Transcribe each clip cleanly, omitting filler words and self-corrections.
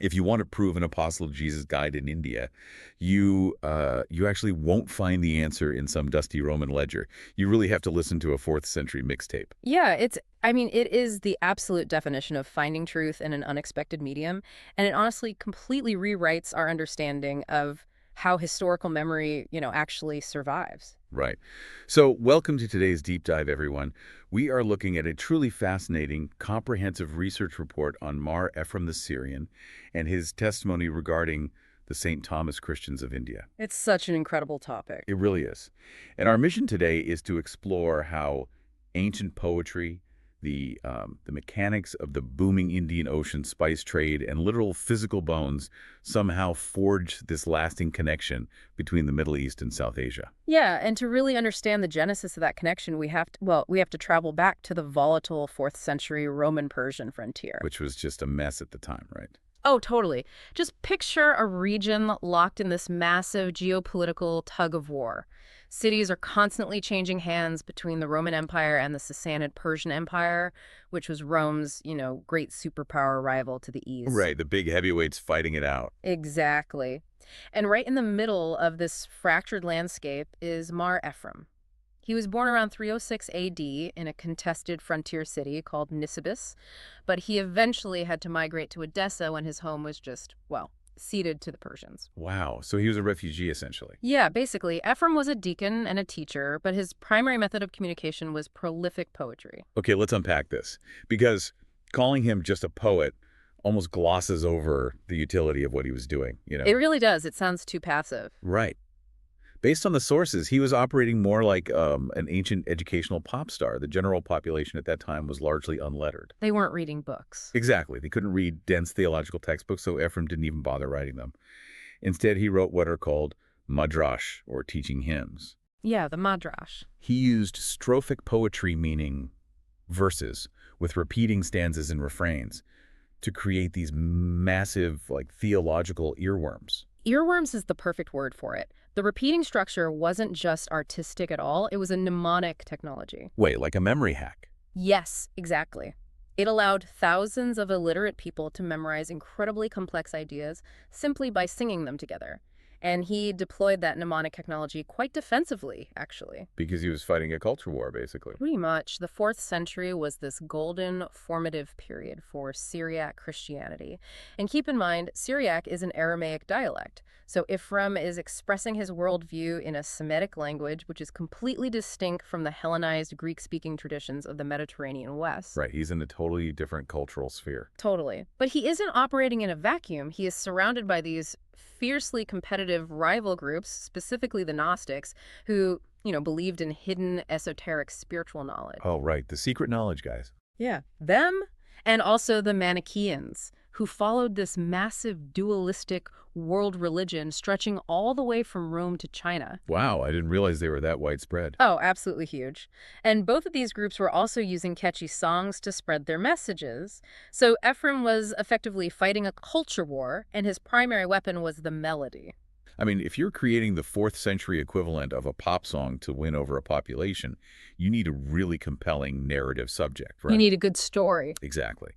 If you want to prove an Apostle of Jesus guide in India, you actually won't find the answer in some dusty Roman ledger. You really have to listen to a 4th century mixtape. Yeah, I mean, it is the absolute definition of finding truth in an unexpected medium, and it honestly completely rewrites our understanding of how historical memory, actually survives. Right. So, welcome to today's deep dive, everyone. We are looking at a truly fascinating, comprehensive research report on Mar Ephraim the Syrian and his testimony regarding the St. Thomas Christians of India. It's such an incredible topic. It really is. And our mission today is to explore how ancient poetry, the mechanics of the booming Indian Ocean spice trade, and literal physical bones somehow forged this lasting connection between the Middle East and South Asia, Yeah, and to really understand the genesis of that connection, we have to travel back to the volatile 4th century Roman-Persian frontier. which was just a mess at the time, right? Oh, totally. Just picture a region locked in this massive geopolitical tug of war. Cities are constantly changing hands between the Roman Empire and the Sassanid Persian Empire, which was Rome's, great superpower rival to the east. Right, the big heavyweights fighting it out. Exactly. And right in the middle of this fractured landscape is Mar Ephraim. He was born around 306 AD in a contested frontier city called Nisibis, but he eventually had to migrate to Edessa when his home was just, well, ceded to the Persians. Wow, so he was a refugee, essentially. Yeah, basically, Ephraim was a deacon and a teacher, but his primary method of communication was prolific poetry. Okay, let's unpack this, because calling him just a poet almost glosses over the utility of what he was doing. It really does. It sounds too passive. Right. Based on the sources, he was operating more like an ancient educational pop star. The general population at that time was largely unlettered. They weren't reading books. Exactly. They couldn't read dense theological textbooks, so Ephraim didn't even bother writing them. Instead, he wrote what are called madrash, or teaching hymns. Yeah, the Madrash. He used strophic poetry, meaning verses, with repeating stanzas and refrains, to create these massive, theological earworms. Earworms is the perfect word for it. The repeating structure wasn't just artistic at all, it was a mnemonic technology. Wait, like a memory hack? Yes, exactly. It allowed thousands of illiterate people to memorize incredibly complex ideas simply by singing them together. And he deployed that mnemonic technology quite defensively, actually. Because he was fighting a culture war, basically. Pretty much, the 4th century was this golden, formative period for Syriac Christianity. And keep in mind, Syriac is an Aramaic dialect. So Ephraim is expressing his worldview in a Semitic language, which is completely distinct from the Hellenized Greek-speaking traditions of the Mediterranean West. Right, he's in a totally different cultural sphere. Totally. But he isn't operating in a vacuum. He is surrounded by these fiercely competitive rival groups, specifically the Gnostics, who, believed in hidden esoteric spiritual knowledge. Oh, right, the secret knowledge, guys. Yeah. Them and also the Manichaeans, who followed this massive dualistic world religion stretching all the way from Rome to China. Wow, I didn't realize they were that widespread. Oh, absolutely huge. And both of these groups were also using catchy songs to spread their messages. So Ephraim was effectively fighting a culture war, and his primary weapon was the melody. I mean, if you're creating the 4th century equivalent of a pop song to win over a population, you need a really compelling narrative subject, You right? need a good story. Exactly.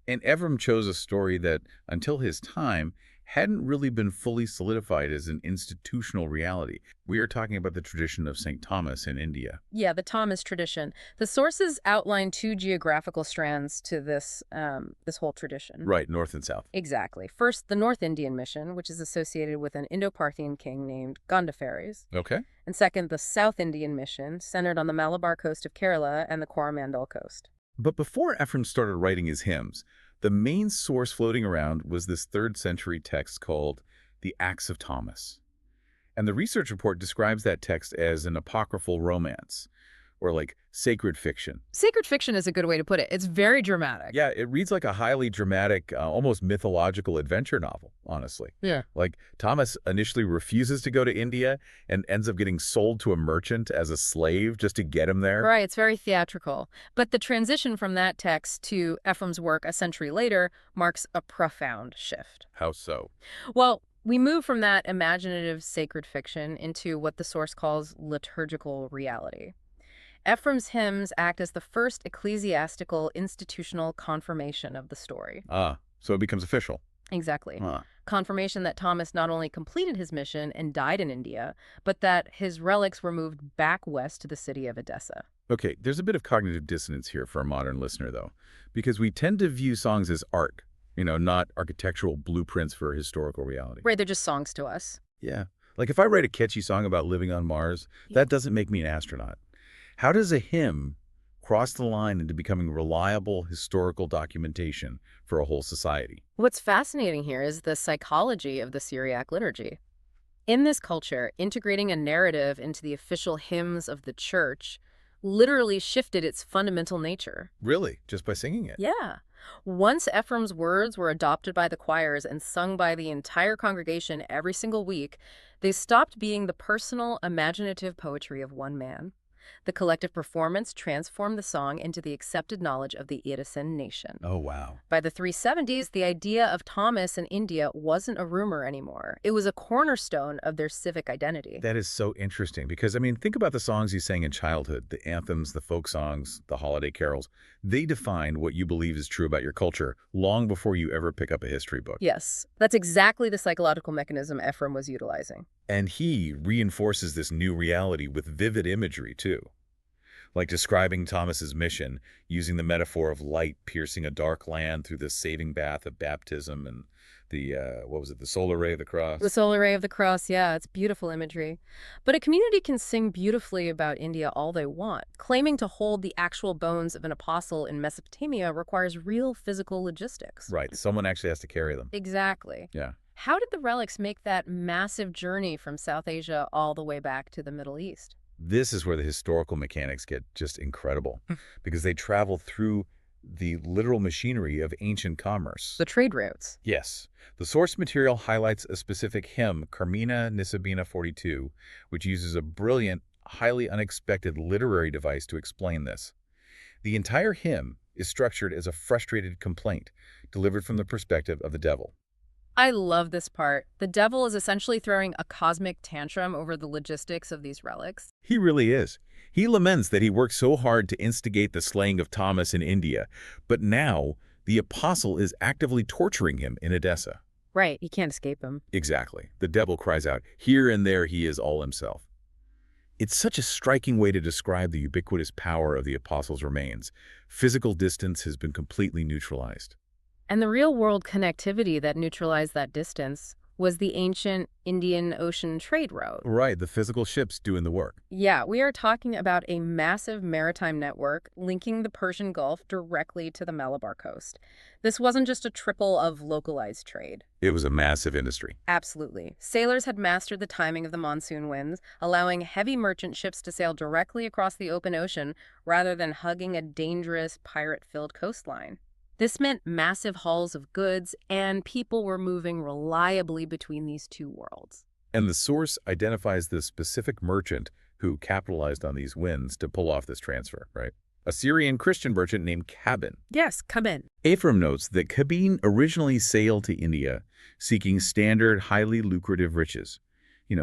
And Evram chose a story that, until his time, hadn't really been fully solidified as an institutional reality. We are talking about the tradition of St. Thomas in India. Yeah, the Thomas tradition. The sources outline two geographical strands to this whole tradition. Right, north and south. Exactly. First, the North Indian mission, which is associated with an Indo-Parthian king named Gondophares. Okay. And second, the South Indian mission, centered on the Malabar coast of Kerala and the Coromandel coast. But before Ephraim started writing his hymns, the main source floating around was this 3rd century text called the Acts of Thomas. And the research report describes that text as an apocryphal romance, or like sacred fiction. Sacred fiction is a good way to put it. It's very dramatic. Yeah, it reads like a highly dramatic, almost mythological adventure novel, honestly. Yeah. Like, Thomas initially refuses to go to India and ends up getting sold to a merchant as a slave just to get him there. Right, it's very theatrical. But the transition from that text to Ephraim's work a century later marks a profound shift. How so? Well, we move from that imaginative sacred fiction into what the source calls liturgical reality. Ephraim's hymns act as the first ecclesiastical institutional confirmation of the story. Ah, so it becomes official. Exactly. Huh. Confirmation that Thomas not only completed his mission and died in India, but that his relics were moved back west to the city of Edessa. Okay, there's a bit of cognitive dissonance here for a modern listener, though, because we tend to view songs as art, not architectural blueprints for historical reality. Right, they're just songs to us. Yeah. Like if I write a catchy song about living on Mars, Yeah. that doesn't make me an astronaut. How does a hymn cross the line into becoming reliable historical documentation for a whole society? What's fascinating here is the psychology of the Syriac liturgy. In this culture, integrating a narrative into the official hymns of the church literally shifted its fundamental nature. Really? Just by singing it? Yeah. Once Ephraim's words were adopted by the choirs and sung by the entire congregation every single week, they stopped being the personal, imaginative poetry of one man. The collective performance transformed the song into the accepted knowledge of the Edessan nation. Oh, wow. By the 370s, the idea of Thomas in India wasn't a rumor anymore. It was a cornerstone of their civic identity. That is so interesting because, think about the songs you sang in childhood, the anthems, the folk songs, the holiday carols. They define what you believe is true about your culture long before you ever pick up a history book. Yes, that's exactly the psychological mechanism Ephraim was utilizing. And he reinforces this new reality with vivid imagery, too. Like describing Thomas's mission, using the metaphor of light piercing a dark land through the saving bath of baptism and the, the solar ray of the cross. The solar ray of the cross, yeah, it's beautiful imagery. But a community can sing beautifully about India all they want. Claiming to hold the actual bones of an apostle in Mesopotamia requires real physical logistics. Right, someone actually has to carry them. Exactly. Yeah. How did the relics make that massive journey from South Asia all the way back to the Middle East? This is where the historical mechanics get just incredible because they travel through the literal machinery of ancient commerce. The trade routes. Yes. The source material highlights a specific hymn, Carmina Nisibina 42, which uses a brilliant, highly unexpected literary device to explain this. The entire hymn is structured as a frustrated complaint, delivered from the perspective of the devil. I love this part. The devil is essentially throwing a cosmic tantrum over the logistics of these relics. He really is. He laments that he worked so hard to instigate the slaying of Thomas in India, but now the apostle is actively torturing him in Edessa. Right, you can't escape him. Exactly. The devil cries out, here and there he is all himself. It's such a striking way to describe the ubiquitous power of the apostle's remains. Physical distance has been completely neutralized. And the real-world connectivity that neutralized that distance was the ancient Indian Ocean trade route. Right, the physical ships doing the work. Yeah, we are talking about a massive maritime network linking the Persian Gulf directly to the Malabar coast. This wasn't just a trickle of localized trade. It was a massive industry. Absolutely. Sailors had mastered the timing of the monsoon winds, allowing heavy merchant ships to sail directly across the open ocean rather than hugging a dangerous, pirate-filled coastline. This meant massive hauls of goods, and people were moving reliably between these two worlds. And the source identifies the specific merchant who capitalized on these wins to pull off this transfer, right? A Syrian Christian merchant named Cabin. Yes, come in. Ephraim notes that Cabin originally sailed to India seeking standard, highly lucrative riches.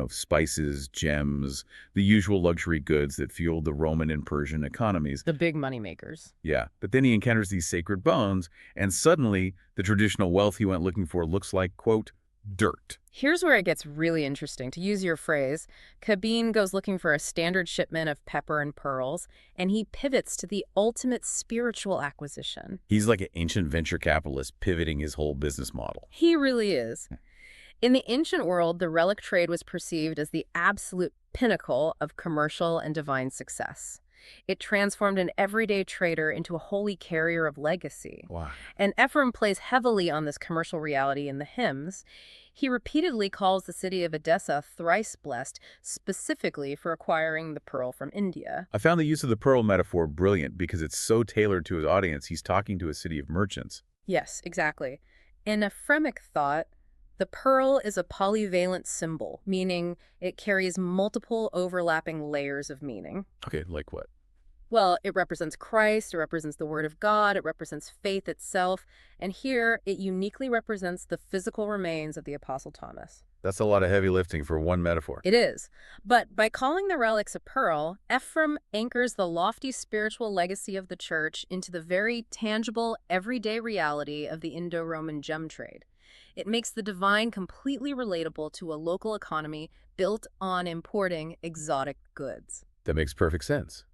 Spices, gems, the usual luxury goods that fueled the Roman and Persian economies. The big money makers. Yeah, but then he encounters these sacred bones, and suddenly the traditional wealth he went looking for looks like, quote, dirt. Here's where it gets really interesting. To use your phrase, Cabin goes looking for a standard shipment of pepper and pearls, and he pivots to the ultimate spiritual acquisition. He's like an ancient venture capitalist pivoting his whole business model. He really is. In the ancient world, the relic trade was perceived as the absolute pinnacle of commercial and divine success. It transformed an everyday trader into a holy carrier of legacy. Wow. And Ephraim plays heavily on this commercial reality in the hymns. He repeatedly calls the city of Edessa thrice blessed, specifically for acquiring the pearl from India. I found the use of the pearl metaphor brilliant because it's so tailored to his audience. He's talking to a city of merchants. Yes, exactly. In Ephraimic thought, the pearl is a polyvalent symbol, meaning it carries multiple overlapping layers of meaning. Okay, like what? Well, it represents Christ, it represents the Word of God, it represents faith itself, and here it uniquely represents the physical remains of the Apostle Thomas. That's a lot of heavy lifting for one metaphor. It is. But by calling the relics a pearl, Ephraim anchors the lofty spiritual legacy of the Church into the very tangible, everyday reality of the Indo-Roman gem trade. It makes the divine completely relatable to a local economy built on importing exotic goods. That makes perfect sense.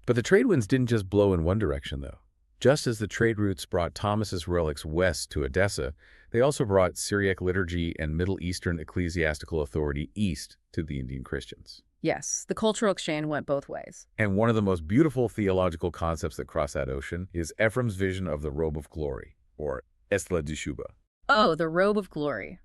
But the trade winds didn't just blow in one direction, though. Just as the trade routes brought Thomas's relics west to Edessa, they also brought Syriac liturgy and Middle Eastern ecclesiastical authority east to the Indian Christians. Yes, the cultural exchange went both ways. And one of the most beautiful theological concepts that cross that ocean is Ephraim's vision of the robe of glory, or Estela de Shuba. Oh, the robe of glory.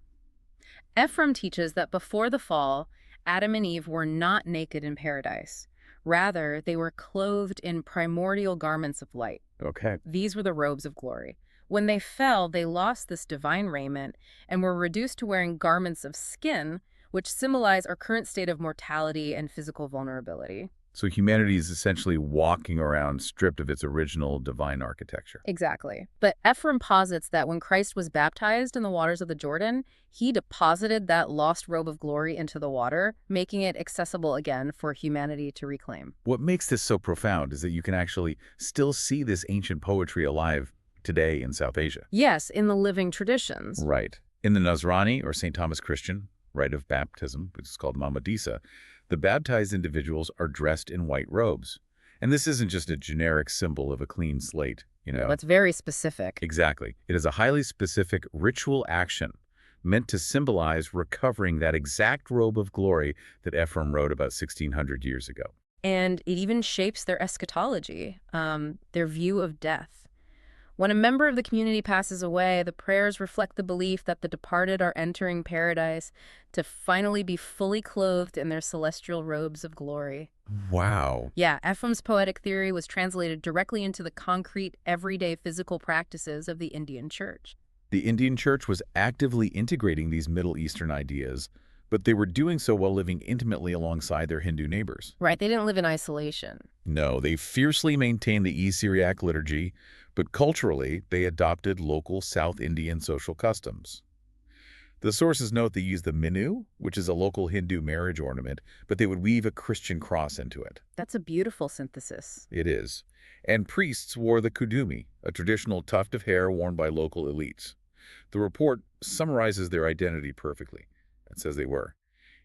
Ephraim teaches that before the fall, Adam and Eve were not naked in paradise. Rather, they were clothed in primordial garments of light. Okay. These were the robes of glory. When they fell, they lost this divine raiment and were reduced to wearing garments of skin, which symbolize our current state of mortality and physical vulnerability. So humanity is essentially walking around stripped of its original divine architecture. Exactly. But Ephraim posits that when Christ was baptized in the waters of the Jordan, he deposited that lost robe of glory into the water, making it accessible again for humanity to reclaim. What makes this so profound is that you can actually still see this ancient poetry alive today in South Asia. Yes, in the living traditions. Right. In the Nazrani, or St. Thomas Christian, rite of baptism, which is called Mamadisa, the baptized individuals are dressed in white robes. And this isn't just a generic symbol of a clean slate, you know. It's very specific. Exactly. It is a highly specific ritual action meant to symbolize recovering that exact robe of glory that Ephraim wrote about 1,600 years ago. And it even shapes their eschatology, their view of death. When a member of the community passes away, the prayers reflect the belief that the departed are entering paradise to finally be fully clothed in their celestial robes of glory. Wow. Yeah, Ephraim's poetic theory was translated directly into the concrete, everyday physical practices of the Indian church. The Indian church was actively integrating these Middle Eastern ideas, but they were doing so while living intimately alongside their Hindu neighbors. Right, they didn't live in isolation. No, they fiercely maintained the E-Syriac liturgy, but culturally, they adopted local South Indian social customs. The sources note they used the minu, which is a local Hindu marriage ornament, but they would weave a Christian cross into it. That's a beautiful synthesis. It is. And priests wore the kudumi, a traditional tuft of hair worn by local elites. The report summarizes their identity perfectly. It says they were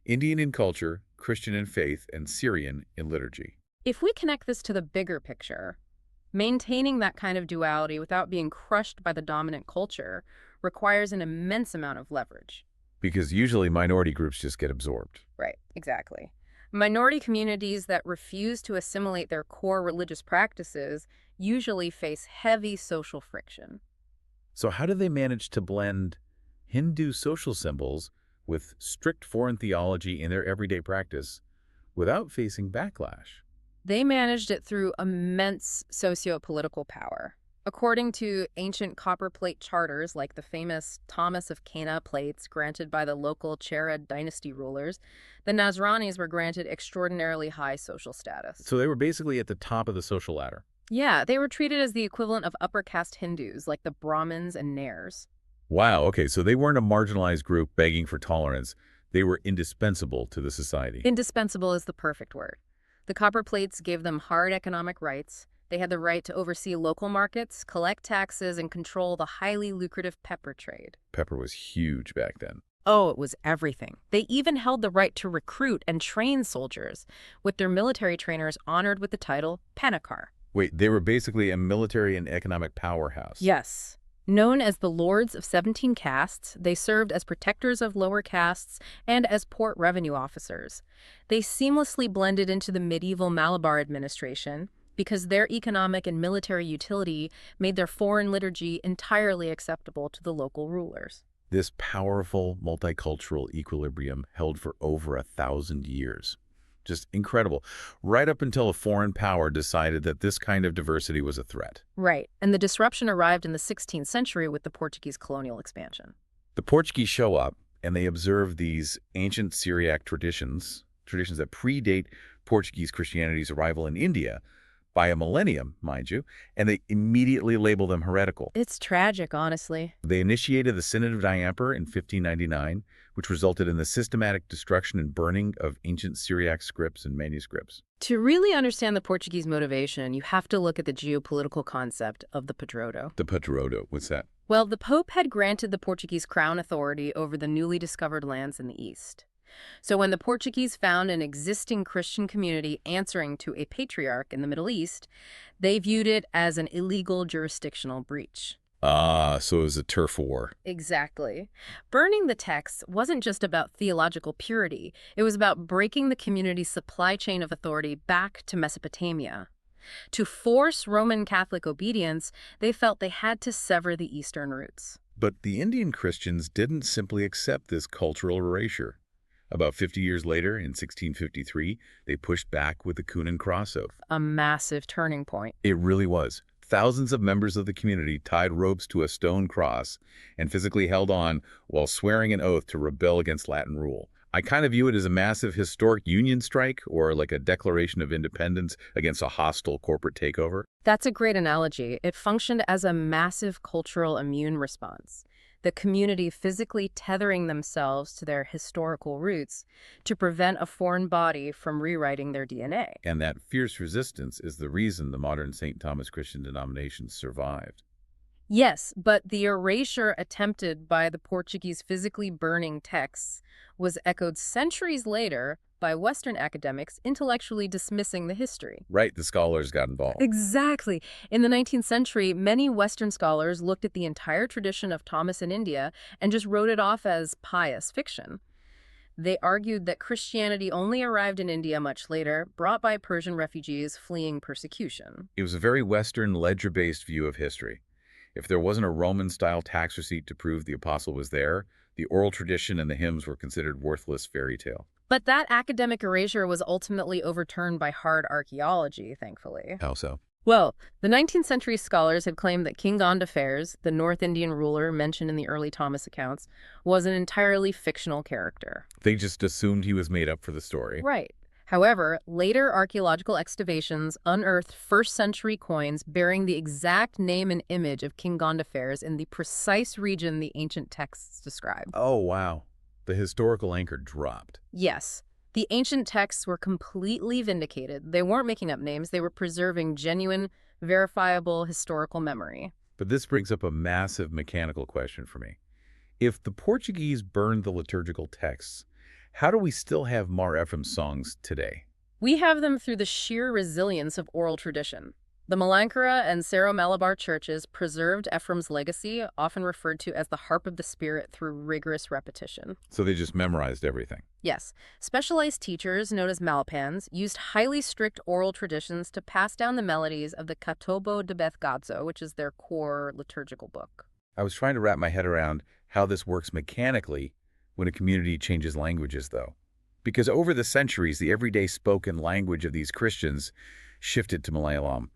Indian in culture, Christian in faith, and Syrian in liturgy. If we connect this to the bigger picture, maintaining that kind of duality without being crushed by the dominant culture requires an immense amount of leverage. Because usually minority groups just get absorbed. Right, exactly. Minority communities that refuse to assimilate their core religious practices usually face heavy social friction. So how do they manage to blend Hindu social symbols with strict foreign theology in their everyday practice without facing backlash? They managed it through immense socio-political power. According to ancient copper plate charters like the famous Thomas of Cana plates granted by the local Chered dynasty rulers, the Nazranis were granted extraordinarily high social status. So they were basically at the top of the social ladder. Yeah, they were treated as the equivalent of upper caste Hindus like the Brahmins and Nairs. Wow, okay, so they weren't a marginalized group begging for tolerance. They were indispensable to the society. Indispensable is the perfect word. The copper plates gave them hard economic rights. They had the right to oversee local markets, collect taxes, and control the highly lucrative pepper trade. Pepper was huge back then. Oh, it was everything. They even held the right to recruit and train soldiers, with their military trainers honored with the title Panakar. Wait, they were basically a military and economic powerhouse. Yes. Known as the Lords of 17 Castes, they served as protectors of lower castes and as port revenue officers. They seamlessly blended into the medieval Malabar administration because their economic and military utility made their foreign liturgy entirely acceptable to the local rulers. This powerful multicultural equilibrium held for over 1,000 years. Just incredible. Right up until a foreign power decided that this kind of diversity was a threat. Right, and the disruption arrived in the 16th century with the Portuguese colonial expansion. The Portuguese show up, and they observe these ancient Syriac traditions that predate Portuguese Christianity's arrival in India by a millennium, mind you, and they immediately label them heretical. It's tragic, honestly. They initiated the Synod of Diamper in 1599, which resulted in the systematic destruction and burning of ancient Syriac scripts and manuscripts. To really understand the Portuguese motivation, you have to look at the geopolitical concept of the Padroado. The Padroado, what's that? Well, the Pope had granted the Portuguese crown authority over the newly discovered lands in the East. So when the Portuguese found an existing Christian community answering to a patriarch in the Middle East, they viewed it as an illegal jurisdictional breach. Ah, so it was a turf war. Exactly. Burning the texts wasn't just about theological purity, it was about breaking the community's supply chain of authority back to Mesopotamia. To force Roman Catholic obedience, they felt they had to sever the Eastern roots. But the Indian Christians didn't simply accept this cultural erasure. About 50 years later, in 1653, they pushed back with the Coonan Cross Oath. A massive turning point. It really was. Thousands of members of the community tied ropes to a stone cross and physically held on while swearing an oath to rebel against Latin rule. I kind of view it as a massive historic union strike or like a declaration of independence against a hostile corporate takeover. That's a great analogy. It functioned as a massive cultural immune response. The community physically tethering themselves to their historical roots to prevent a foreign body from rewriting their DNA. And that fierce resistance is the reason the modern St. Thomas Christian denominations survived. Yes, but the erasure attempted by the Portuguese physically burning texts was echoed centuries later by Western academics intellectually dismissing the history. Right, the scholars got involved. Exactly. In the 19th century, many Western scholars looked at the entire tradition of Thomas in India and just wrote it off as pious fiction. They argued that Christianity only arrived in India much later, brought by Persian refugees fleeing persecution. It was a very Western, ledger-based view of history. If there wasn't a Roman-style tax receipt to prove the apostle was there, the oral tradition and the hymns were considered worthless fairy tale. But that academic erasure was ultimately overturned by hard archaeology, thankfully. How so? Well, the 19th century scholars had claimed that King Gondophares, the North Indian ruler mentioned in the early Thomas accounts, was an entirely fictional character. They just assumed he was made up for the story. Right. However, later archaeological excavations unearthed first-century coins bearing the exact name and image of King Gondophares in the precise region the ancient texts describe. Oh, wow. The historical anchor dropped. Yes, the ancient texts were completely vindicated. They weren't making up names, they were preserving genuine, verifiable historical memory. But this brings up a massive mechanical question for me. If the Portuguese burned the liturgical texts, how do we still have Mar Ephraim's songs today? We have them through the sheer resilience of oral tradition. The Malankara and Syro-Malabar churches preserved Ephraim's legacy, often referred to as the harp of the spirit through rigorous repetition. So they just memorized everything. Yes, specialized teachers, known as Malapans, used highly strict oral traditions to pass down the melodies of the Katobo de Beth Gadzo, which is their core liturgical book. I was trying to wrap my head around how this works mechanically when a community changes languages, though. Because over the centuries, the everyday spoken language of these Christians shifted to Malayalam.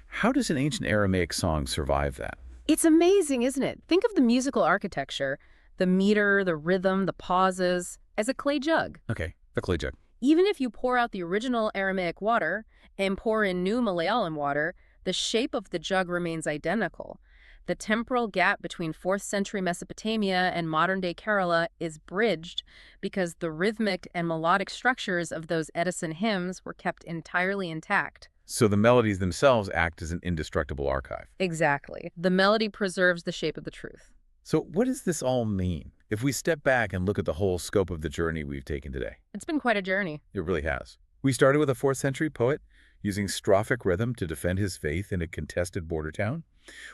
How does an ancient Aramaic song survive that? It's amazing, isn't it? Think of the musical architecture, the meter, the rhythm, the pauses, as a clay jug. Okay, the clay jug. Even if you pour out the original Aramaic water and pour in new Malayalam water, the shape of the jug remains identical. The temporal gap between 4th century Mesopotamia and modern-day Kerala is bridged because the rhythmic and melodic structures of those Edison hymns were kept entirely intact. So the melodies themselves act as an indestructible archive. Exactly. The melody preserves the shape of the truth. So what does this all mean? If we step back and look at the whole scope of the journey we've taken today. It's been quite a journey. It really has. We started with a 4th century poet using strophic rhythm to defend his faith in a contested border town.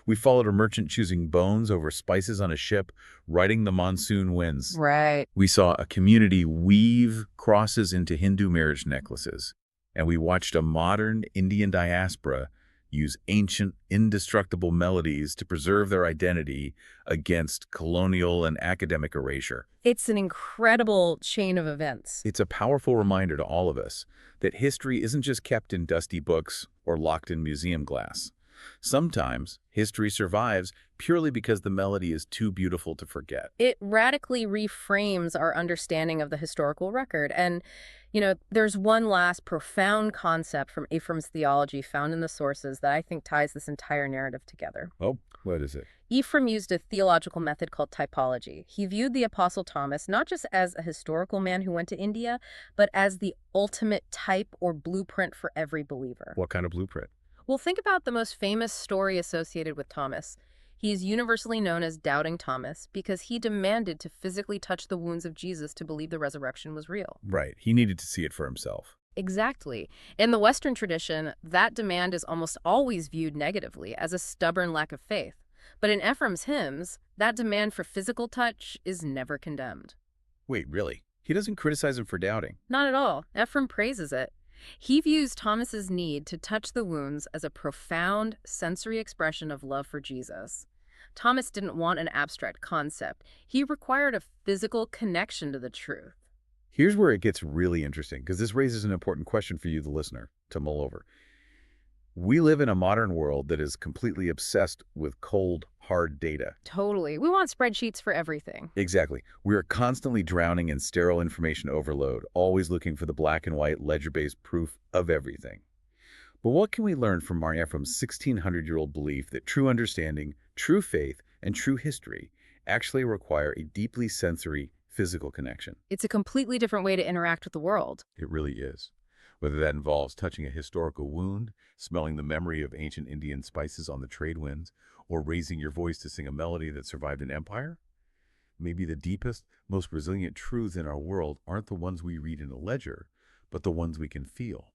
We followed a merchant choosing bones over spices on a ship, riding the monsoon winds. Right. We saw a community weave crosses into Hindu marriage necklaces. And we watched a modern Indian diaspora use ancient, indestructible melodies to preserve their identity against colonial and academic erasure. It's an incredible chain of events. It's a powerful reminder to all of us that history isn't just kept in dusty books or locked in museum glass. Sometimes history survives purely because the melody is too beautiful to forget. It radically reframes our understanding of the historical record. And, there's one last profound concept from Ephraim's theology found in the sources that I think ties this entire narrative together. Oh, what is it? Ephraim used a theological method called typology. He viewed the Apostle Thomas not just as a historical man who went to India, but as the ultimate type or blueprint for every believer. What kind of blueprint? Well, think about the most famous story associated with Thomas. He's universally known as Doubting Thomas because he demanded to physically touch the wounds of Jesus to believe the resurrection was real. Right. He needed to see it for himself. Exactly. In the Western tradition, that demand is almost always viewed negatively as a stubborn lack of faith. But in Ephraim's hymns, that demand for physical touch is never condemned. Wait, really? He doesn't criticize him for doubting. Not at all. Ephraim praises it. He views Thomas's need to touch the wounds as a profound sensory expression of love for Jesus. Thomas didn't want an abstract concept. He required a physical connection to the truth. Here's where it gets really interesting, because this raises an important question for you, the listener, to mull over. We live in a modern world that is completely obsessed with cold, hard data. Totally. We want spreadsheets for everything. Exactly. We are constantly drowning in sterile information overload, always looking for the black and white, ledger-based proof of everything. But what can we learn from Mar Ephraim's 1,600-year-old belief that true understanding, true faith, and true history actually require a deeply sensory, physical connection? It's a completely different way to interact with the world. It really is. Whether that involves touching a historical wound, smelling the memory of ancient Indian spices on the trade winds, or raising your voice to sing a melody that survived an empire, maybe the deepest, most resilient truths in our world aren't the ones we read in a ledger, but the ones we can feel.